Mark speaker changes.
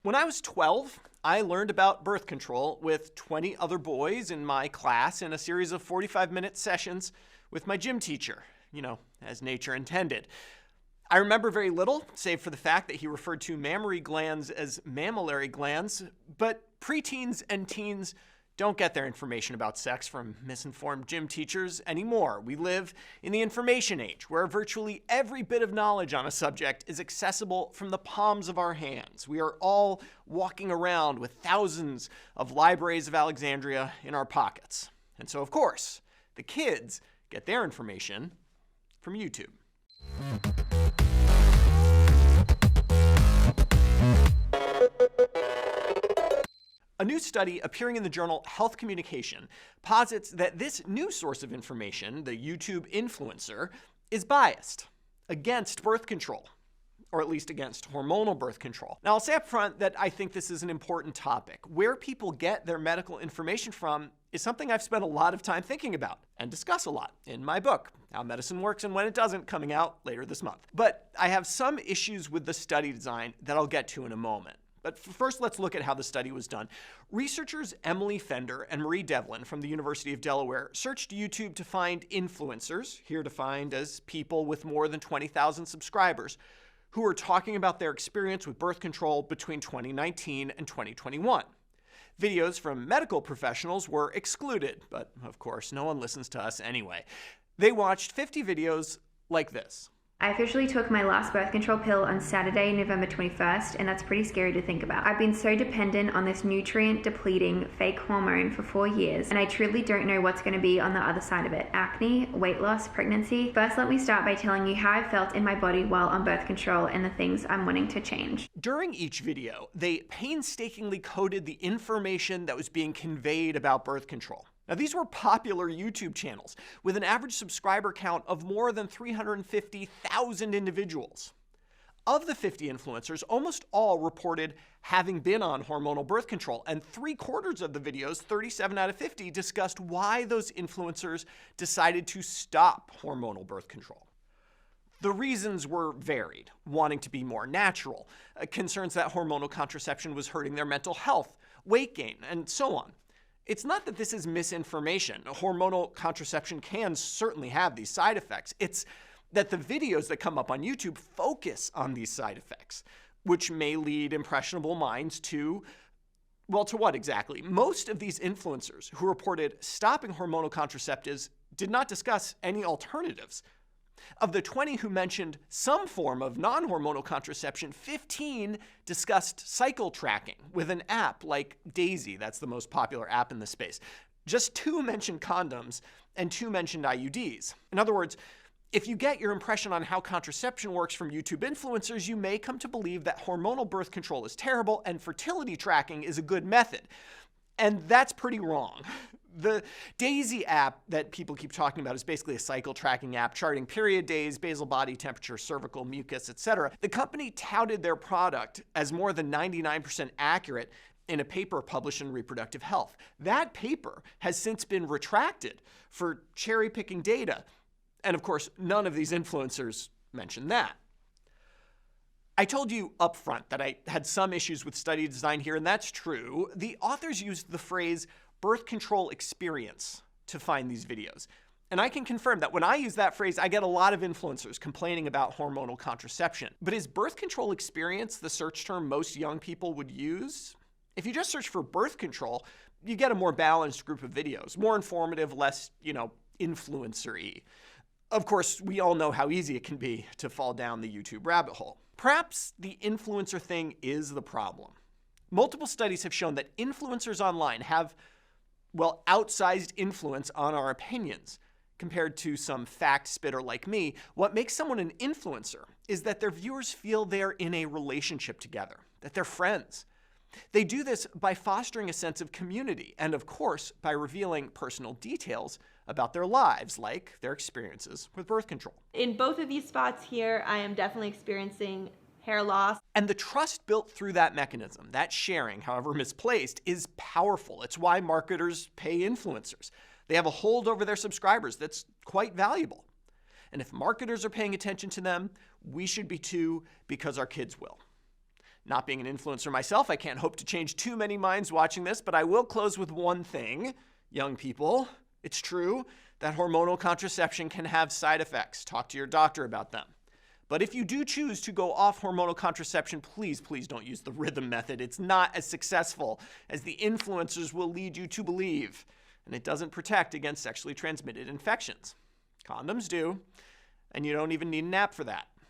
Speaker 1: When I was 12, I learned about birth control with 20 other boys in my class in a series of 45-minute sessions with my gym teacher, as nature intended. I remember very little, save for the fact that he referred to mammary glands as mammallary glands, but preteens and teens don't get their information about sex from misinformed gym teachers anymore. We live in the information age, where virtually every bit of knowledge on a subject is accessible from the palms of our hands. We are all walking around with thousands of Libraries of Alexandria in our pockets. And so, of course, the kids get their information from YouTube. A new study appearing in the journal Health Communication posits that this new source of information, the YouTube influencer, is biased against birth control, or at least against hormonal birth control. Now, I'll say up front that I think this is an important topic. Where people get their medical information from is something I've spent a lot of time thinking about and discuss a lot in my book, How Medicine Works and When It Doesn't, coming out later this month. But I have some issues with the study design that I'll get to in a moment. But first, let's look at how the study was done. Researchers Emily Fender and Marie Devlin from the University of Delaware searched YouTube to find influencers, here defined as people with more than 20,000 subscribers, who were talking about their experience with birth control between 2019 and 2021. Videos from medical professionals were excluded, but of course, no one listens to us anyway. They watched 50 videos like this.
Speaker 2: I officially took my last birth control pill on Saturday, November 21st, and that's pretty scary to think about. I've been so dependent on this nutrient-depleting fake hormone for 4 years, and I truly don't know what's going to be on the other side of it. Acne, weight loss, pregnancy. First, let me start by telling you how I felt in my body while on birth control and the things I'm wanting to change.
Speaker 1: During each video, they painstakingly coded the information that was being conveyed about birth control. Now, these were popular YouTube channels with an average subscriber count of more than 350,000 individuals. Of the 50 influencers, almost all reported having been on hormonal birth control, and 3/4 of the videos, 37 out of 50, discussed why those influencers decided to stop hormonal birth control. The reasons were varied: wanting to be more natural, concerns that hormonal contraception was hurting their mental health, weight gain, and so on. It's not that this is misinformation. Hormonal contraception can certainly have these side effects. It's that the videos that come up on YouTube focus on these side effects, which may lead impressionable minds to, well, to what exactly? Most of these influencers who reported stopping hormonal contraceptives did not discuss any alternatives. Of the 20 who mentioned some form of non-hormonal contraception, 15 discussed cycle tracking with an app like Daisy. That's the most popular app in this space. Just 2 mentioned condoms, and 2 mentioned IUDs. In other words, if you get your impression on how contraception works from YouTube influencers, you may come to believe that hormonal birth control is terrible and fertility tracking is a good method. And that's pretty wrong. The Daisy app that people keep talking about is basically a cycle tracking app charting period days, basal body temperature, cervical mucus, etc. The company touted their product as more than 99% accurate in a paper published in Reproductive Health. That paper has since been retracted for cherry-picking data. And of course, none of these influencers mentioned that. I told you up front that I had some issues with study design here, and that's true. The authors used the phrase birth control experience to find these videos. And I can confirm that when I use that phrase, I get a lot of influencers complaining about hormonal contraception. But is birth control experience the search term most young people would use? If you just search for birth control, you get a more balanced group of videos, more informative, less, influencer-y. Of course, we all know how easy it can be to fall down the YouTube rabbit hole. Perhaps the influencer thing is the problem. Multiple studies have shown that influencers online have, outsized influence on our opinions. Compared to some fact spitter like me, what makes someone an influencer is that their viewers feel they're in a relationship together, that they're friends. They do this by fostering a sense of community and, of course, by revealing personal details about their lives, like their experiences with birth control.
Speaker 3: In both of these spots here, I am definitely experiencing hair loss.
Speaker 1: And the trust built through that mechanism, that sharing, however misplaced, is powerful. It's why marketers pay influencers. They have a hold over their subscribers that's quite valuable. And if marketers are paying attention to them, we should be too, because our kids will. Not being an influencer myself, I can't hope to change too many minds watching this, but I will close with one thing. Young people, it's true that hormonal contraception can have side effects. Talk to your doctor about them. But if you do choose to go off hormonal contraception, please don't use the rhythm method. It's not as successful as the influencers will lead you to believe, and it doesn't protect against sexually transmitted infections. Condoms do, and you don't even need an app for that.